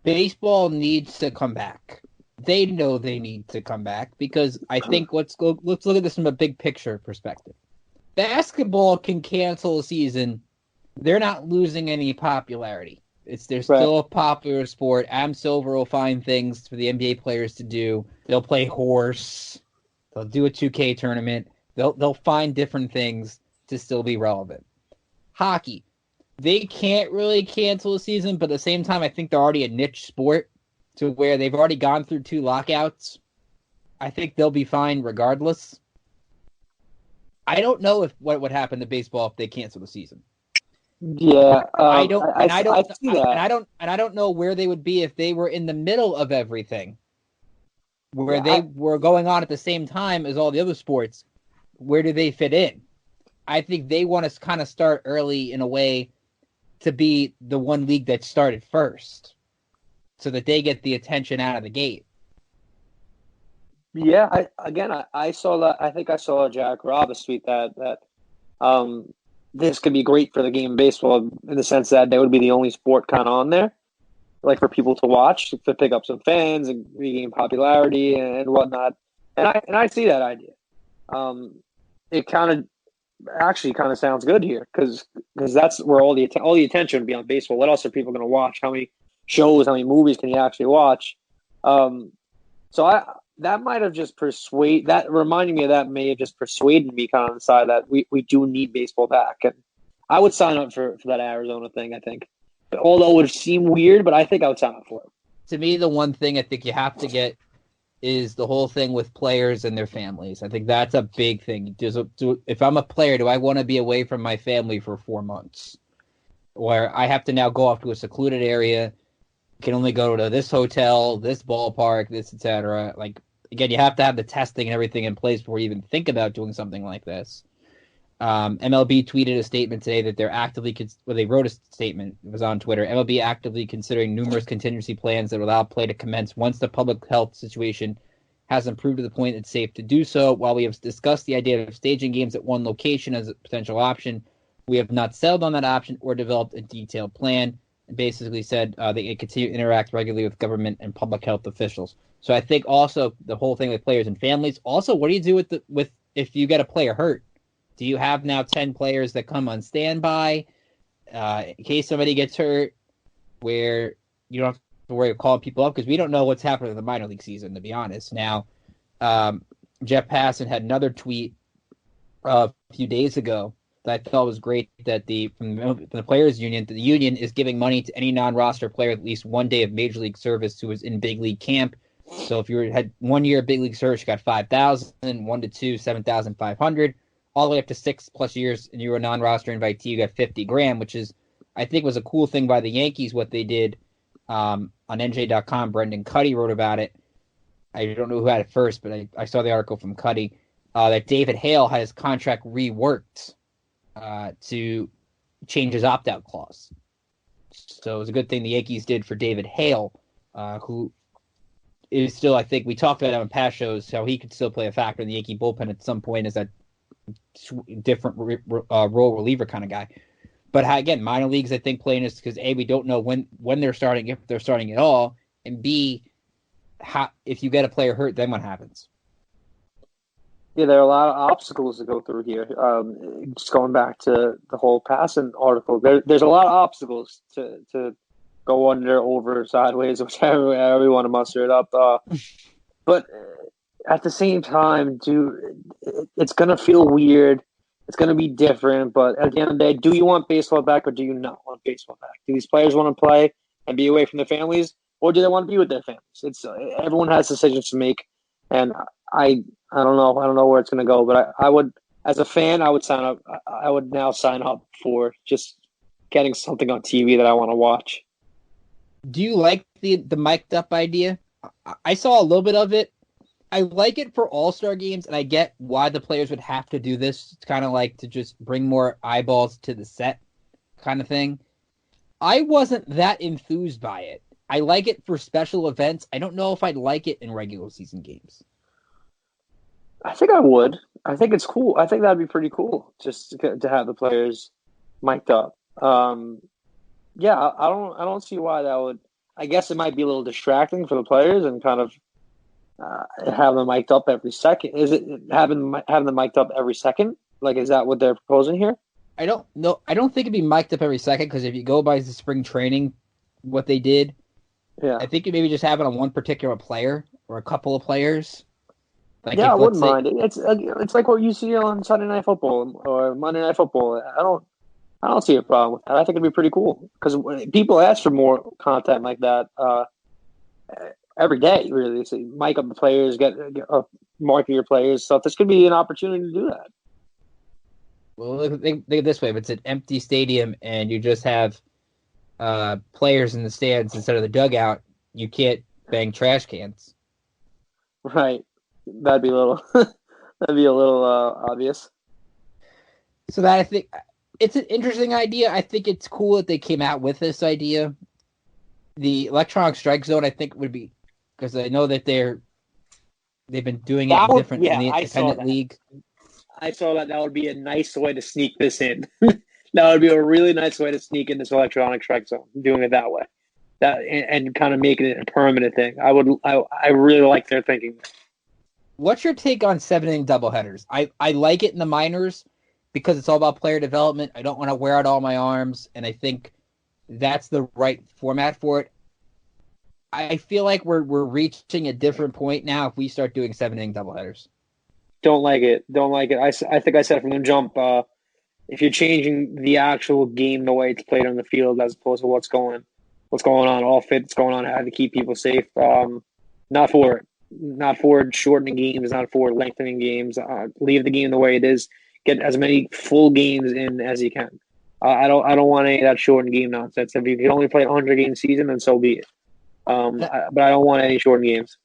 baseball needs to come back. They know they need to come back, because I think let's look at this from a big picture perspective. Basketball can cancel a season. They're not losing any popularity. They're Right. still a popular sport. Adam Silver will find things for the NBA players to do. They'll play horse. They'll do a 2K tournament. They'll find different things to still be relevant. Hockey. They can't really cancel the season, but at the same time, I think they're already a niche sport to where they've already gone through 2 lockouts. I think they'll be fine regardless. I don't know what would happen to baseball if they cancel the season. Yeah, I don't, and I I don't, see that. and I don't know where they would be if they were in the middle of everything, where Yeah, they were going on at the same time as all the other sports. Where do they fit in? I think they want to kind of start early in a way to be the one league that started first, so that they get the attention out of the gate. yeah. I saw that. I think I saw Jack Roberts tweet that this could be great for the game of baseball in the sense that they would be the only sport kind of on there, like for people to watch to pick up some fans and regain popularity and whatnot. And I see that idea. It kind of actually kind of sounds good here because that's where all the attention would be on baseball. What else are people going to watch? How many shows? How many movies can you actually watch? So I that might have just that reminding me of that may have just persuaded me kind of on the side that we do need baseball back, and I would sign up for that Arizona thing. I think, although it would seem weird, but I think I would sign up for it. To me, the one thing I think you have to get is the whole thing with players and their families. I think that's a big thing. If I'm a player, do I want to be away from my family for 4 months? Where I have to now go off to a secluded area, can only go to this hotel, this ballpark, this, etc. Like, again, you have to have the testing and everything in place before you even think about doing something like this. MLB tweeted a statement today that they're actively, they wrote a statement, it was on Twitter, MLB actively considering numerous contingency plans that allow play to commence once the public health situation has improved to the point it's safe to do so. While we have discussed the idea of staging games at one location as a potential option, we have not settled on that option or developed a detailed plan. And basically said they continue to interact regularly with government and public health officials. So I think also the whole thing with players and families. Also, what do you do with if you get a player hurt? Do you have now 10 players that come on standby in case somebody gets hurt where you don't have to worry about calling people up? Because we don't know what's happening in the minor league season, to be honest. Now, Jeff Passan had another tweet a few days ago that I thought was great that from the Players Union, the union is giving money to any non-roster player at least 1 day of Major League service who was in big league camp. So if you had 1 year of big league service, you got $5,000, 1 to 2, $7,500. All the way up to 6+ years, and you were a non-roster invitee, you got $50,000, which is, I think, was a cool thing by the Yankees. What they did on NJ.com, Brendan Cuddy wrote about it. I don't know who had it first, but I saw the article from Cuddy that David Hale had his contract reworked to change his opt-out clause. So it was a good thing the Yankees did for David Hale, who is still, I think, we talked about him in past shows, how he could still play a factor in the Yankee bullpen at some point as that different role reliever kind of guy. But again, minor leagues, I think, playing this because A, we don't know when they're starting, if they're starting at all, and B, if you get a player hurt, then what happens? Yeah, there are a lot of obstacles to go through here. Just going back to the whole Passan article, there's a lot of obstacles to go under, over, sideways, whichever you want to muster it up. But at the same time, it's going to feel weird. It's going to be different. But at the end of the day, do you want baseball back or do you not want baseball back? Do these players want to play and be away from their families, or do they want to be with their families? It's everyone has decisions to make, and I don't know. I don't know where it's going to go, but I would, as a fan, I would sign up. I would now sign up for just getting something on TV that I want to watch. Do you like the mic'd up idea? I saw a little bit of it. I like it for all-star games, and I get why the players would have to do this. It's kind of like to just bring more eyeballs to the set kind of thing. I wasn't that enthused by it. I like it for special events. I don't know if I'd like it in regular season games. I think I would. I think it's cool. I think that'd be pretty cool just to have the players mic'd up. Yeah, I don't see why that would. I guess it might be a little distracting for the players and kind of have them mic'd up every second. Is it having them mic'd up every second? Like, is that what they're proposing here? I don't know. I don't think it'd be mic'd up every second because if you go by the spring training what they did. Yeah. I think you maybe just have it on one particular player or a couple of players. Like Yeah, I if let's wouldn't say, mind. It's like what you see on Sunday Night Football or Monday Night Football. I don't see a problem with that. I think it'd be pretty cool because people ask for more content like that every day. Really, so mic up the players, get market your players. So this could be an opportunity to do that. well, think of it this way: if it's an empty stadium and you just have players in the stands instead of the dugout, you can't bang trash cans. Right? That'd be a little that'd be a little obvious. So that I think it's an interesting idea. I think it's cool that they came out with this idea. The electronic strike zone, I think, would be because I know that they've been doing it That in would, different in yeah, the I saw independent that. league. I saw that. That would be a nice way to sneak this in. That would be a really nice way to sneak in this electronic strike zone. Doing it that way, and kind of making it a permanent thing. I really like their thinking. What's your take on 7 inning doubleheaders? I like it in the minors because it's all about player development. I don't want to wear out all my arms, and I think that's the right format for it. I feel like we're reaching a different point now if we start doing 7 inning doubleheaders. Don't like it. Don't like it. I think I said from the jump. If you're changing the actual game the way it's played on the field as opposed to what's going on off it, what's going on how to keep people safe. Not for it. Not for shortening games. Not for lengthening games. Leave the game the way it is. Get as many full games in as you can. I don't want any of that shortened game nonsense. If you can only play a 100-game season, then so be it. But I don't want any shortened games.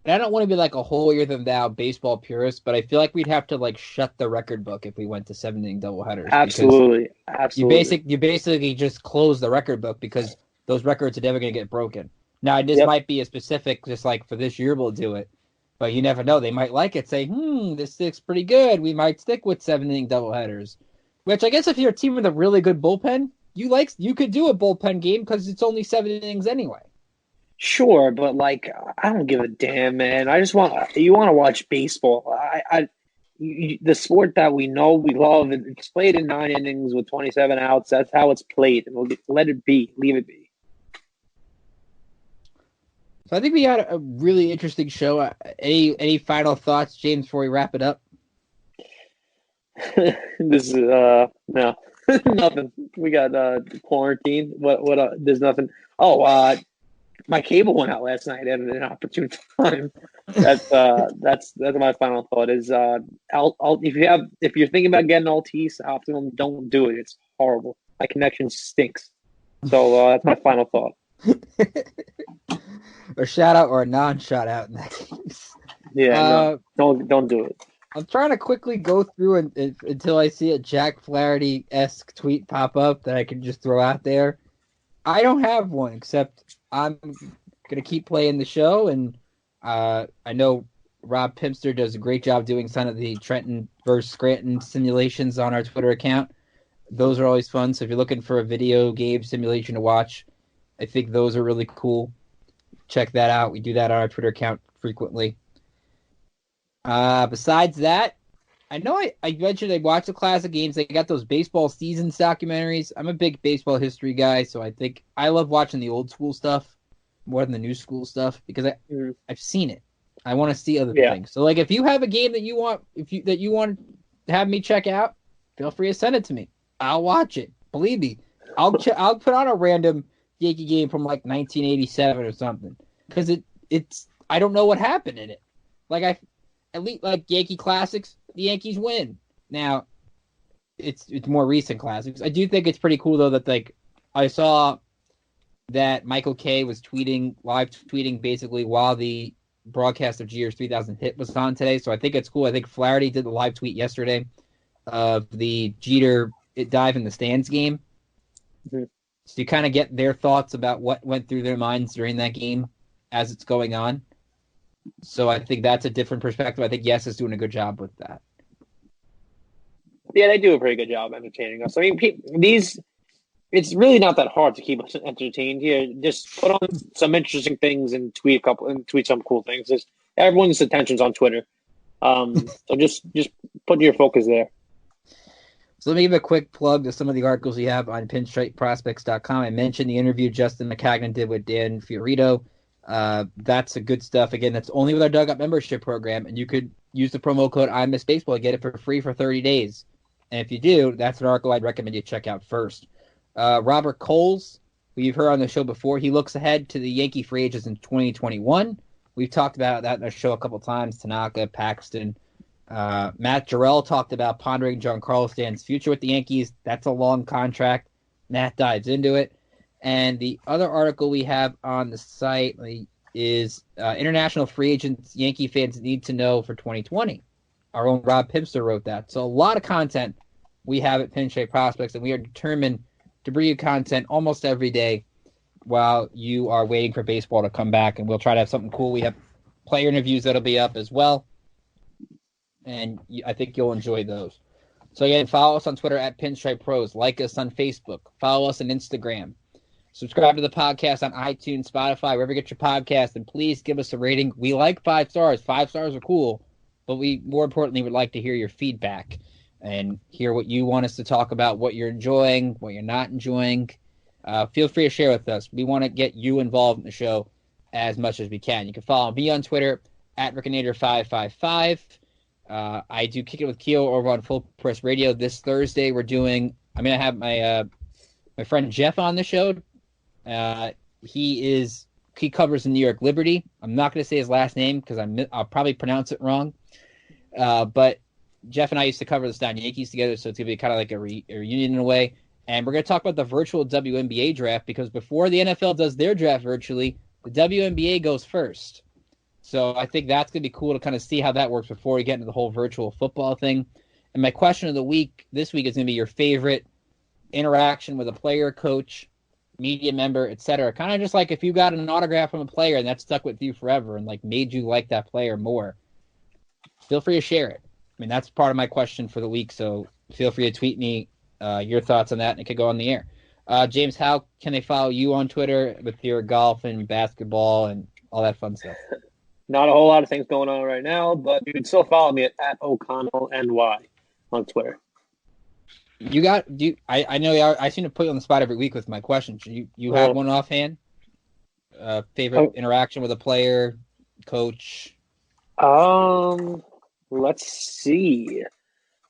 And I don't want to be like a holier than thou baseball purist, but I feel like we'd have to like shut the record book if we went to 7 inning doubleheaders because Absolutely, absolutely. you basically just close the record book because those records are never going to get broken. Now, this Yep. might be a specific, just like for this year we'll do it, but you never know. They might like it, say, this looks pretty good. We might stick with 7 inning doubleheaders. Which I guess if you're a team with a really good bullpen, you could do a bullpen game because it's only 7 innings anyway. Sure, but like I don't give a damn, man. I just want you want to watch baseball. The sport that we know we love. It's played in 9 innings with 27 outs. That's how it's played, and let it be. Leave it be. So I think we had a really interesting show. Any final thoughts, James, before we wrap it up? This is no nothing. We got quarantine. What? There's nothing. Oh, my cable went out last night at an opportune time. That's my final thought. Is if you're thinking about getting Altice Optimum, don't do it. It's horrible. My connection stinks. So that's my final thought. A shout out or a non shout out in that case. Yeah, no, don't do it. I'm trying to quickly go through until I see a Jack Flaherty-esque tweet pop up that I can just throw out there. I don't have one, except I'm going to keep playing the show, and I know Rob Pimster does a great job doing some of the Trenton versus Scranton simulations on our Twitter account. Those are always fun, so if you're looking for a video game simulation to watch, I think those are really cool. Check that out. We do that on our Twitter account frequently. Besides that, I know I mentioned I watched the classic games. They got those baseball seasons documentaries. I'm a big baseball history guy, so I think I love watching the old school stuff more than the new school stuff because I've seen it. I want to see other things. So like if you have a game that you want to have me check out, feel free to send it to me. I'll watch it. Believe me, I'll put on a random Yankee game from like 1987 or something because it's I don't know what happened in it. Like at least like Yankee classics, the Yankees win. Now, it's more recent classics. I do think it's pretty cool though that like I saw that Michael Kay was live tweeting basically while the broadcast of Jeter's 3000 hit was on today. So I think it's cool. I think Flaherty did the live tweet yesterday of the Jeter dive in the stands game. Mm-hmm. So you kind of get their thoughts about what went through their minds during that game as it's going on. So I think that's a different perspective. I think Yes is doing a good job with that. Yeah, they do a pretty good job entertaining us. I mean, it's really not that hard to keep us entertained here. Just put on some interesting things and tweet some cool things. Just everyone's attention's on Twitter. So just put your focus there. So let me give a quick plug to some of the articles we have on pinstripeprospects.com. I mentioned the interview Justin McCagnon did with Dan Fiorito. That's a good stuff. Again, that's only with our Dugout membership program, and you could use the promo code IMissBaseball to get it for free for 30 days. And if you do, that's an article I'd recommend you check out first. Robert Coles, who you've heard on the show before, he looks ahead to the Yankee free agents in 2021. We've talked about that in our show a couple times. Tanaka, Paxton. Matt Jarrell talked about pondering Giancarlo Stanton's future with the Yankees. That's a long contract. Matt dives into it. And the other article we have on the site is international free agents Yankee fans need to know for 2020. Our own Rob Pipster wrote that. So a lot of content we have at Pinstripe Prospects, and we are determined to bring you content almost every day while you are waiting for baseball to come back. And we'll try to have something cool. We have player interviews that'll be up as well. And I think you'll enjoy those. So again, follow us on Twitter at Pinstripe Pros. Like us on Facebook. Follow us on Instagram. Subscribe to the podcast on iTunes, Spotify, wherever you get your podcast, and please give us a rating. We like 5 stars. 5 stars are cool, but we, more importantly, would like to hear your feedback and hear what you want us to talk about, what you're enjoying, what you're not enjoying. Feel free to share with us. We want to get you involved in the show as much as we can. You can follow me on Twitter at Rickinator555. I do Kick It with Keel over on Full Press Radio. This Thursday, I'm going to have my friend Jeff on the show. He covers the New York Liberty. I'm not going to say his last name because I'll probably pronounce it wrong. But Jeff and I used to cover the Stein Yankees together, so it's going to be kind of like a reunion in a way. And we're going to talk about the virtual WNBA draft because before the NFL does their draft virtually, the WNBA goes first. So I think that's going to be cool to kind of see how that works before we get into the whole virtual football thing. And my question of the week this week is going to be your favorite interaction with a player, coach, media member, etc. Kind of just like if you got an autograph from a player and that stuck with you forever and like made you like that player more, feel free to share it. I mean, that's part of my question for the week. So feel free to tweet me your thoughts on that and it could go on the air. James, how can they follow you on Twitter with your golf and basketball and all that fun stuff? Not a whole lot of things going on right now, but you can still follow me at O'ConnellNY on Twitter. I know I seem to put you on the spot every week with my questions. You have one offhand? Favorite interaction with a player, coach? Let's see.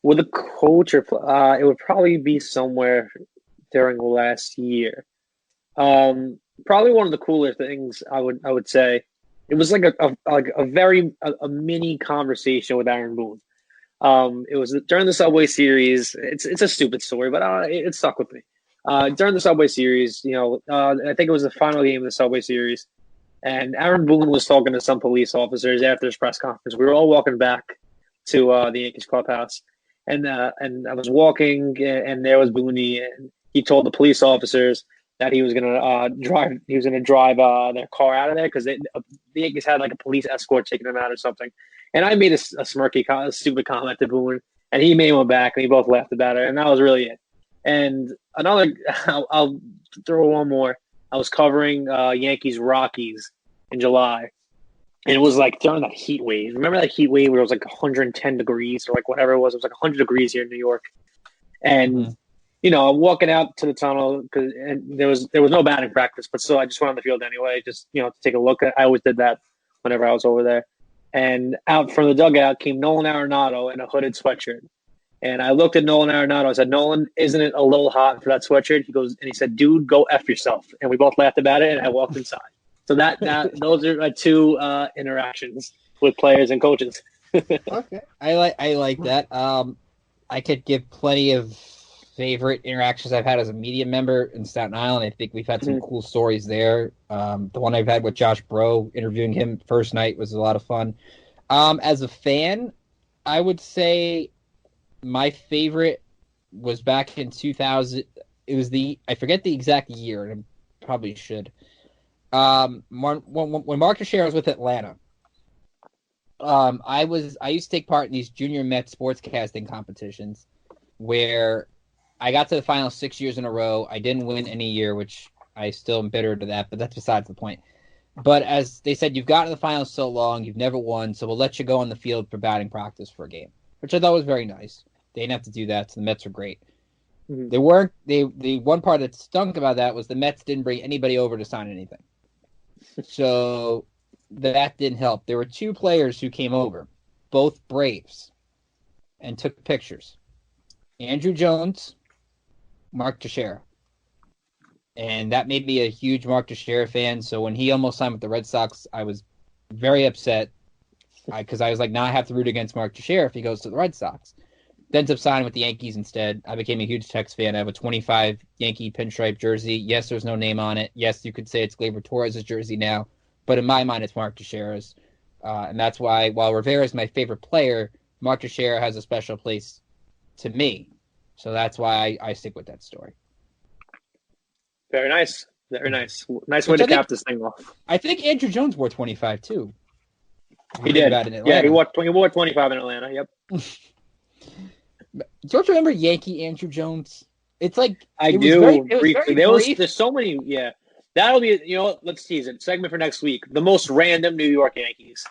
With a coach, it would probably be somewhere during last year. Probably one of the cooler things I would say. It was like a mini conversation with Aaron Boone. It was during the Subway Series. It's a stupid story, but it stuck with me. During the Subway Series, I think it was the final game of the Subway Series, and Aaron Boone was talking to some police officers after his press conference. We were all walking back to the Yankees clubhouse, and I was walking, and there was Booney, and he told the police officers that he was gonna drive. He was gonna drive their car out of there because the Yankees had like a police escort taking them out or something. And I made a smirky, stupid comment to Boone, and he made one back, and we both laughed about it, and that was really it. And another, I'll throw one more. I was covering Yankees Rockies in July, and it was like during that heat wave. Remember that heat wave where it was like 110 degrees or like whatever it was? It was like 100 degrees here in New York, and I'm walking out to the tunnel and there was no batting practice, but still I just went on the field anyway, just to take a look. I always did that whenever I was over there. And out from the dugout came Nolan Arenado in a hooded sweatshirt. And I looked at Nolan Arenado. I said, "Nolan, isn't it a little hot for that sweatshirt?" He said, "Dude, go F yourself." And we both laughed about it, and I walked inside. So those are my two interactions with players and coaches. Okay, I like that. I could give plenty of favorite interactions I've had as a media member in Staten Island. I think we've had some cool stories there. The one I've had with Josh Bro, interviewing him first night, was a lot of fun. As a fan, I would say my favorite was back in 2000. It was I forget the exact year, and I probably should. When Mark Teixeira was with Atlanta, I used to take part in these junior Met sportscasting competitions where I got to the final 6 years in a row. I didn't win any year, which I still am bitter to that, but that's besides the point. But as they said, you've gotten to the finals so long, you've never won, so we'll let you go on the field for batting practice for a game, which I thought was very nice. They didn't have to do that, so the Mets were great. Mm-hmm. They weren't. The one part that stunk about that was the Mets didn't bring anybody over to sign anything. So that didn't help. There were two players who came over, both Braves, and took pictures. Andrew Jones, Mark Teixeira. And that made me a huge Mark Teixeira fan. So when he almost signed with the Red Sox, I was very upset because I was like, now I have to root against Mark Teixeira if he goes to the Red Sox. Then ends up signing with the Yankees instead. I became a huge Tex fan. I have a 25 Yankee pinstripe jersey. Yes, there's no name on it. Yes, you could say it's Gleyber Torres' jersey now. But in my mind, it's Mark Teixeira's. And that's why, while Rivera is my favorite player, Mark Teixeira has a special place to me. So that's why I stick with that story. Very nice. Very nice. Nice way to cap this thing off. I think Andrew Jones wore 25 too. He did. Yeah, he wore 25 in Atlanta. Yep. Don't you remember Yankee Andrew Jones? It's like I do. Briefly. There's so many. Yeah, that'll be. Let's tease it. Segment for next week. The most random New York Yankees.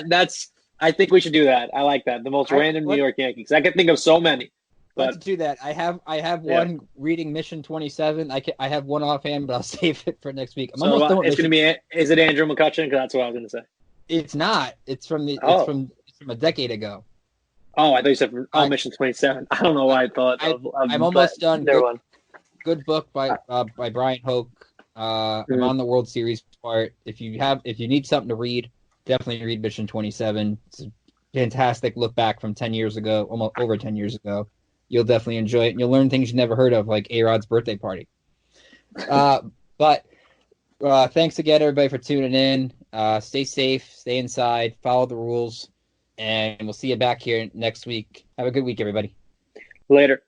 That's. I think we should do that. I like that. The most random New York Yankees. I can think of so many. Let's do that. I have one reading Mission 27. I have one offhand, but I'll save it for next week. It's going to be. Is it Andrew McCutchen? Because that's what I was going to say. It's not. It's from It's from a decade ago. Oh, I thought you said Mission 27. I don't know why I thought. I'm almost done. Good book by Brian Hoke. I'm on the World Series part. If you need something to read, definitely read Mission 27. It's a fantastic look back from 10 years ago, almost over 10 years ago. You'll definitely enjoy it, and you'll learn things you never heard of, like A-Rod's birthday party. But thanks again, everybody, for tuning in. Stay safe, stay inside, follow the rules, and we'll see you back here next week. Have a good week, everybody. Later.